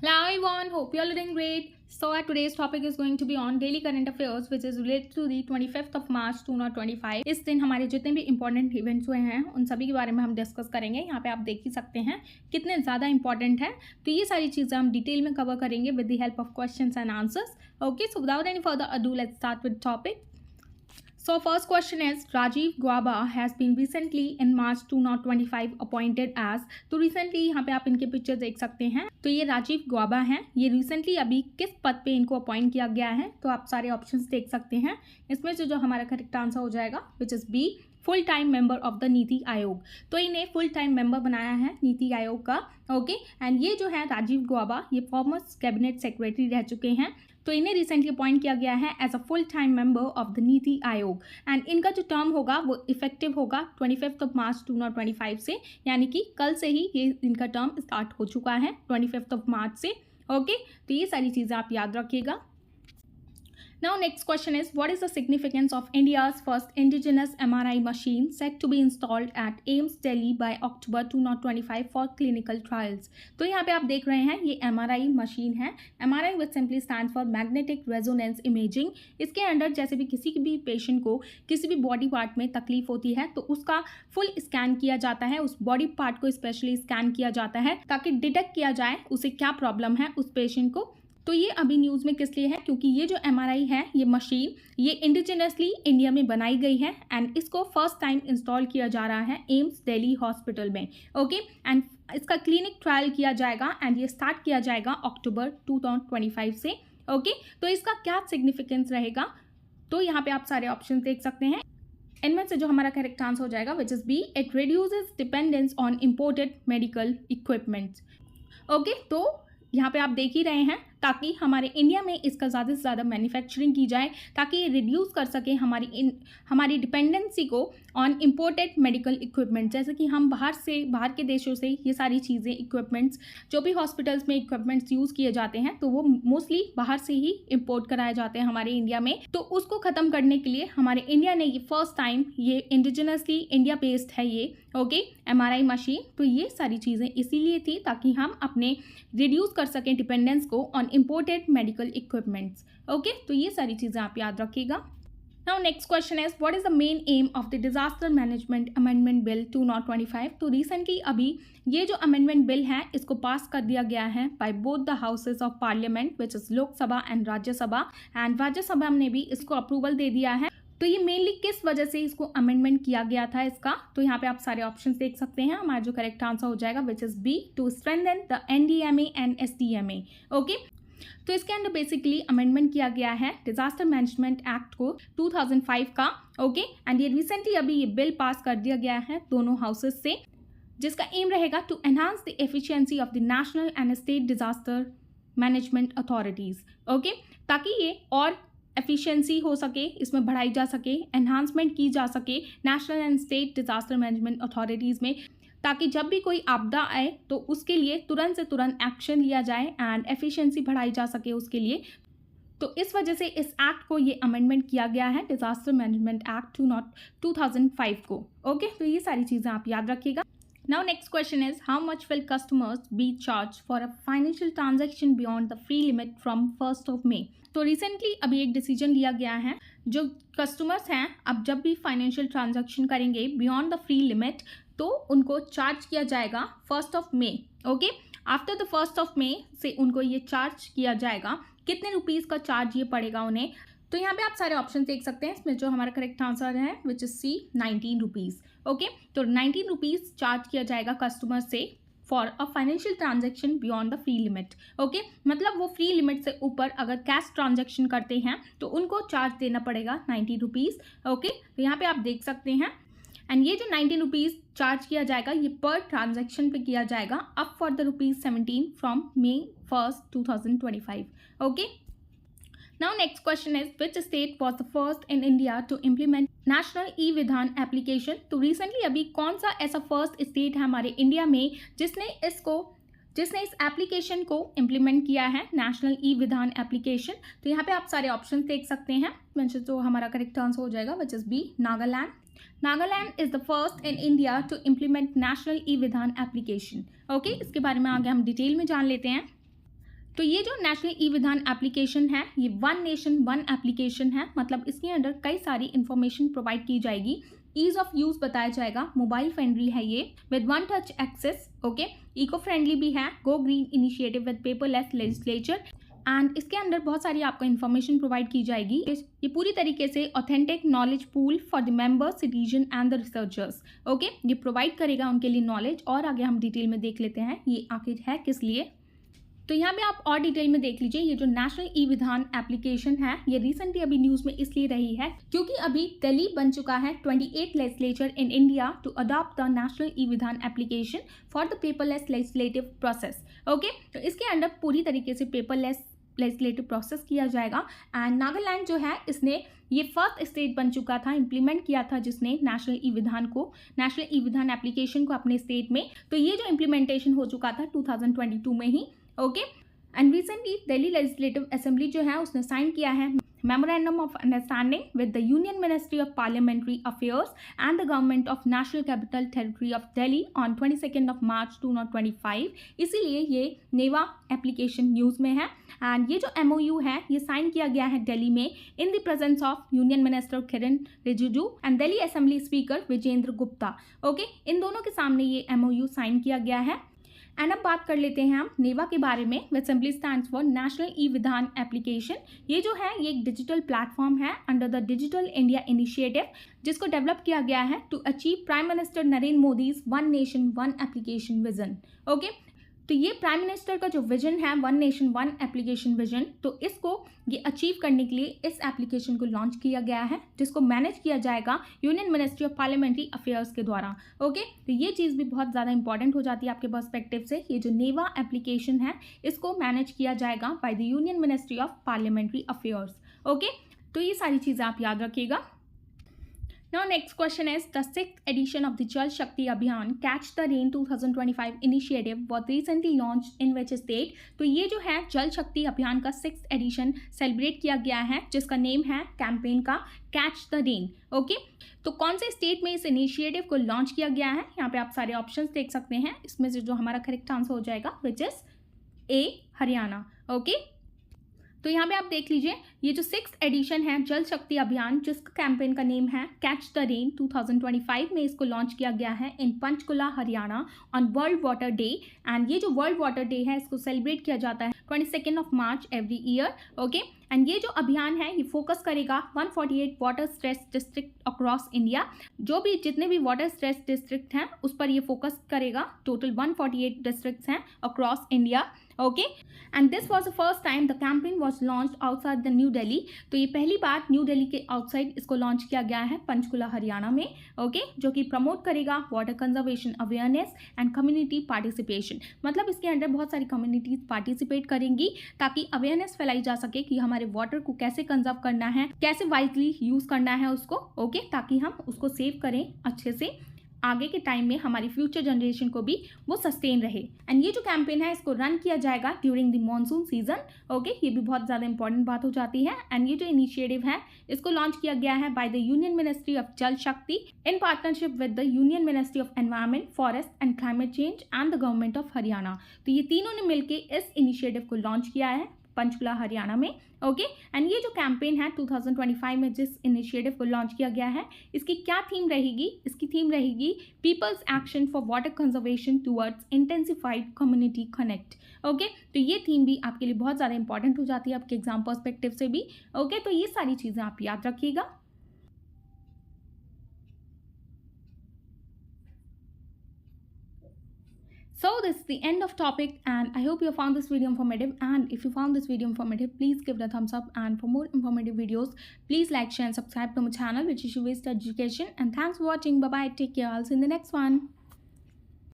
Hello everyone, hope you all are doing great. So our today's topic is going to be on daily current affairs which is related to the 25th of March 2025. इस दिन हमारे जितने भी important events हुए हैं उन सभी के बारे में हम डिस्कस करेंगे। यहाँ पे आप देख ही सकते हैं कितने ज़्यादा इंपॉर्टेंट है, तो ये सारी चीज़ें हम डिटेल में कवर करेंगे with the help of questions and answers. Okay, so without any further ado let's start with topic. So first question is Rajiv Gauba has been recently in March 2025 appointed as, तो recently यहाँ पे आप इनके picture देख सकते हैं, तो ये राजीव गौबा हैं, ये रिसेंटली अभी किस पद पे इनको अपॉइंट किया गया है, तो आप सारे ऑप्शंस देख सकते हैं। इसमें से जो हमारा करेक्ट आंसर हो जाएगा which is B, full time member of the NITI Aayog. तो इन्हें फुल टाइम मेंबर बनाया है नीति आयोग का। ओके, एंड ये जो है राजीव गौबा ये फॉर्मर कैबिनेट सेक्रेटरी रह चुके हैं, तो इन्हें रिसेंटली अपॉइंट किया गया है as a full time member of the NITI Aayog. And इनका जो टर्म होगा वो इफेक्टिव होगा 25 ऑफ मार्च 2025 से, यानी कि कल से ही ये इनका टर्म स्टार्ट हो चुका है 25 ऑफ मार्च से। ओके, तो ये सारी चीज़ें आप याद रखिएगा। Now next question is what is the significance of India's first indigenous MRI machine set to be installed at AIIMS Delhi by October 2025 for clinical trials। तो यहाँ पे आप देख रहे हैं ये MRI मशीन है। MRI which simply stands for Magnetic Resonance Imaging। इसके अंडर जैसे भी किसी भी पेशेंट को किसी भी बॉडी पार्ट में तकलीफ होती है तो उसका फुल स्कैन किया जाता है, उस बॉडी पार्ट को स्पेशली स्कैन किया जाता है ताकि डिटेक्ट किया जाए उसे क्या प्रॉब्लम है उस पेशेंट को। तो ये अभी न्यूज़ में किस लिए है, क्योंकि ये जो MRI है ये मशीन ये इंडिजिनसली इंडिया में बनाई गई है एंड इसको फर्स्ट टाइम इंस्टॉल किया जा रहा है एम्स दिल्ली हॉस्पिटल में। ओके, एंड इसका क्लिनिक ट्रायल किया जाएगा एंड ये स्टार्ट किया जाएगा अक्टूबर 2025 से। ओके, तो इसका क्या सिग्निफिकेंस रहेगा, तो यहाँ पे आप सारे ऑप्शन देख सकते हैं। इनमें से जो हमारा करेक्ट आंसर हो जाएगा which is B, it reduces dependence on imported medical equipments. Okay, तो यहाँ पे आप देख ही रहे हैं ताकि हमारे इंडिया में इसका ज़्यादा से ज़्यादा मैन्युफैक्चरिंग की जाए ताकि ये रिड्यूस कर सके हमारी डिपेंडेंसी को ऑन इम्पोर्टेड मेडिकल इक्विपमेंट। जैसे कि हम बाहर के देशों से ये सारी चीज़ें इक्विपमेंट्स जो भी हॉस्पिटल्स में इक्विपमेंट्स यूज़ किए जाते हैं तो वो मोस्टली बाहर से ही इम्पोर्ट कराए जाते हैं हमारे इंडिया में। तो उसको ख़त्म करने के लिए हमारे इंडिया ने ये फर्स्ट टाइम ये इंडिजिनसली इंडिया बेस्ड है ये ओके MRI मशीन। तो ये सारी चीज़ें इसीलिए थी ताकि हम अपने रिड्यूस कर सकें डिपेंडेंस को on imported medical equipments. Okay, तो ये सारी चीज़ें आप याद रखिएगा। Now next question is what is the main M of the disaster management amendment bill 2025। तो रिसेंटली अभी ये जो अमेंडमेंट बिल है इसको पास कर दिया गया है by both the houses of parliament which is Lok Sabha and Rajya Sabha, and Rajya Sabha ने भी इसको अप्रूवल दे दिया है। तो ये मेनली किस वजह से इसको अमेंडमेंट किया गया था इसका, तो यहाँ पे आप सारे ऑप्शंस देख सकते हैं। हमारा जो करेक्ट आंसर हो जाएगा which is B, to strengthen the NDMA and SDMA। Okay, तो इसके अंदर बेसिकली अमेंडमेंट किया गया है डिजास्टर मैनेजमेंट एक्ट को 2005 का। ओके, एंड ये रिसेंटली अभी ये बिल पास कर दिया गया है दोनों हाउसेज से, जिसका एम रहेगा to enhance the efficiency of the national and state disaster management authorities. Okay, ताकि ये और एफिशिएंसी हो सके, इसमें बढ़ाई जा सके, एनहांसमेंट की जा सके national and state disaster management authorities में, ताकि जब भी कोई आपदा आए तो उसके लिए तुरंत से तुरंत एक्शन लिया जाए एंड एफिशिएंसी बढ़ाई जा सके उसके लिए। तो इस वजह से इस एक्ट को ये अमेंडमेंट किया गया है डिजास्टर मैनेजमेंट एक्ट 2005 को। ओके, तो ये सारी चीज़ें आप याद रखिएगा। Now next question is how much will customers be charged for a financial transaction beyond the free limit from 1st of May। तो रिसेंटली अभी एक डिसीजन लिया गया है, जो कस्टमर्स हैं अब जब भी फाइनेंशियल ट्रांजैक्शन करेंगे बियॉन्ड द फ्री लिमिट तो उनको चार्ज किया जाएगा 1st of May. Okay, after the 1st of May से उनको ये चार्ज किया जाएगा। कितने रुपीज़ का चार्ज ये पड़ेगा उन्हें, तो यहाँ पे आप सारे ऑप्शन देख सकते हैं। इसमें जो हमारा करेक्ट आंसर है which is C, 19 rupees. Okay, तो 19 रुपीज़ चार्ज किया जाएगा कस्टमर से for a financial transaction beyond the free limit. Okay, मतलब वो फ्री लिमिट से ऊपर अगर कैश ट्रांजेक्शन करते हैं तो उनको चार्ज देना पड़ेगा 90 रुपीज़। ओके, तो यहाँ पे आप देख सकते हैं, एंड ये जो 19 रुपीज़ चार्ज किया जाएगा ये पर ट्रांजेक्शन पे किया जाएगा up for the ₹17 from May 1st 2025। Okay, now next question is which state was the first in India to implement national e-विधान application। तो recently अभी कौन सा ऐसा फर्स्ट स्टेट है हमारे इंडिया में जिसने इस एप्लीकेशन को इम्प्लीमेंट किया है, नेशनल ई विधान एप्लीकेशन। तो यहाँ पे आप सारे ऑप्शन देख सकते हैं। तो हमारा करेक्ट आंसर हो जाएगा which is B, Nagaland. Nagaland is the first in India to implement national e Vidhan application. Okay, इसके बारे में आगे हम डिटेल में जान लेते हैं। तो ये जो नेशनल ई विधान एप्लीकेशन है ये वन नेशन वन एप्लीकेशन है, मतलब इसके अंदर कई सारी इंफॉर्मेशन प्रोवाइड की जाएगी। ईज ऑफ यूज बताया जाएगा, मोबाइल फ्रेंडली है ये, with one touch access, okay, eco friendly भी है, go green initiative with paperless legislature, and इसके अंदर बहुत सारी आपको इन्फॉर्मेशन प्रोवाइड की जाएगी। ये पूरी तरीके से authentic knowledge pool for the member, citizen and the researchers, okay, ये प्रोवाइड करेगा उनके लिए नॉलेज। और आगे हम डिटेल में देख लेते हैं ये आखिर है किस लिए। तो यहाँ पे आप और डिटेल में देख लीजिए, ये जो नेशनल ई विधान एप्लीकेशन है ये रिसेंटली अभी न्यूज में इसलिए रही है क्योंकि अभी दिल्ली बन चुका है 28 legislature in India to adopt the national e Vidhan application for the paperless legislative process, okay. तो इसके अंदर पूरी तरीके से पेपरलेस लेजिस्लेटिव प्रोसेस किया जाएगा। एंड नागालैंड जो है इसने ये फर्स्ट स्टेट बन चुका था, इम्प्लीमेंट किया था जिसने नेशनल ई विधान एप्लीकेशन को अपने स्टेट में। तो ये जो इम्प्लीमेंटेशन हो चुका था 2022 में ही, okay. And recently Delhi legislative assembly जो है उसने साइन किया है memorandum of understanding with the union ministry of parliamentary affairs and the government of national capital territory of Delhi on 22 March 2025। इसीलिए ये नेवा एप्लीकेशन न्यूज़ में है। एंड ये जो MOU है ये साइन किया गया है दिल्ली में in the presence of union minister Kiran Rijiju and Delhi assembly speaker Vijender Gupta, okay. इन दोनों के सामने ये MOU साइन किया गया है। एंड अब बात कर लेते हैं हम नेवा के बारे में, which simply stands for national e Vidhan application. ये जो है ये एक डिजिटल प्लेटफॉर्म है under the digital India initiative, जिसको डेवलप किया गया है to achieve prime minister Narendra Modi's one nation one application vision, okay. तो ये प्राइम मिनिस्टर का जो विजन है one nation one application vision, तो इसको ये अचीव करने के लिए इस एप्लीकेशन को लॉन्च किया गया है, जिसको मैनेज किया जाएगा union ministry of parliamentary affairs के द्वारा, ओके। तो ये चीज़ भी बहुत ज़्यादा इंपॉर्टेंट हो जाती है आपके पर्सपेक्टिव से। ये जो नेवा एप्लीकेशन है इसको मैनेज किया जाएगा by the union ministry of parliamentary affairs, okay. तो ये सारी चीज़ें आप याद रखिएगा। Now next question is the 6th edition of the Jal Shakti Abhiyan Catch the Rain 2025 initiative was recently launched in which state? तो ये जो है जल शक्ति अभियान का 6th एडिशन सेलिब्रेट किया गया है, जिसका नेम है कैंपेन का कैच द रेन, ओके। तो कौन से स्टेट में इस इनिशिएटिव को लॉन्च किया गया है, यहाँ पे आप सारे ऑप्शंस देख सकते हैं। इसमें से जो हमारा करेक्ट आंसर हो जाएगा which is A Haryana, okay. तो यहाँ पे आप देख लीजिए ये जो 6th एडिशन है जल शक्ति अभियान, जिसका कैंपेन का नेम है कैच द रेन 2025 में इसको लॉन्च किया गया है in Panchkula Haryana on world water day. And ये जो वर्ल्ड वाटर डे है इसको सेलिब्रेट किया जाता है 22 मार्च एवरी ईयर, ओके। एंड ये जो अभियान है ये फोकस करेगा 148 water stress district across India, जो भी जितने भी वाटर स्ट्रेस डिस्ट्रिक्ट हैं उस पर ये फोकस करेगा। टोटल 148 डिस्ट्रिक्ट्स हैं across India, okay. And this was the first time the campaign was launch outside the new Delhi. तो ये पहली बार न्यू दिल्ली के आउटसाइड इसको लॉन्च किया गया है पंचकुला हरियाणा में, ओके, जो कि प्रमोट करेगा water conservation awareness and community participation. मतलब इसके अंदर बहुत सारी कम्युनिटीज पार्टिसिपेट करेंगी ताकि अवेयरनेस फैलाई जा सके कि हमारे वाटर को कैसे कंजर्व करना है, कैसे वाइजली यूज करना है उसको, ओके, ताकि हम उसको सेव करें अच्छे से, आगे के टाइम में हमारी फ्यूचर जनरेशन को भी वो सस्टेन रहे। एंड ये जो कैंपेन है इसको रन किया जाएगा during the monsoon season, okay. ये भी बहुत ज़्यादा इंपॉर्टेंट बात हो जाती है। एंड ये जो इनिशिएटिव है इसको लॉन्च किया गया है by the union ministry of जल शक्ति in partnership with the union ministry of environment, forest and climate change and the government of Haryana. तो ये तीनों ने मिलकर इस इनिशिएटिव को लॉन्च किया है पंचकुला हरियाणा में, ओके। एंड ये जो कैंपेन है 2025 में जिस इनिशिएटिव को लॉन्च किया गया है इसकी क्या थीम रहेगी, इसकी थीम रहेगी people's action for water conservation towards intensified community connect, okay. तो ये थीम भी आपके लिए बहुत ज़्यादा इंपॉर्टेंट हो जाती है आपके एग्जाम पर्सपेक्टिव से भी, ओके। तो ये सारी चीज़ें आप याद रखिएगा। So this is the end of topic, and I hope you found this video informative, and if you found this video informative please give it a thumbs up, and for more informative videos please like, share and subscribe to my channel which is Shivest Education. And thanks for watching. Bye bye, take care, I'll see you in the next one.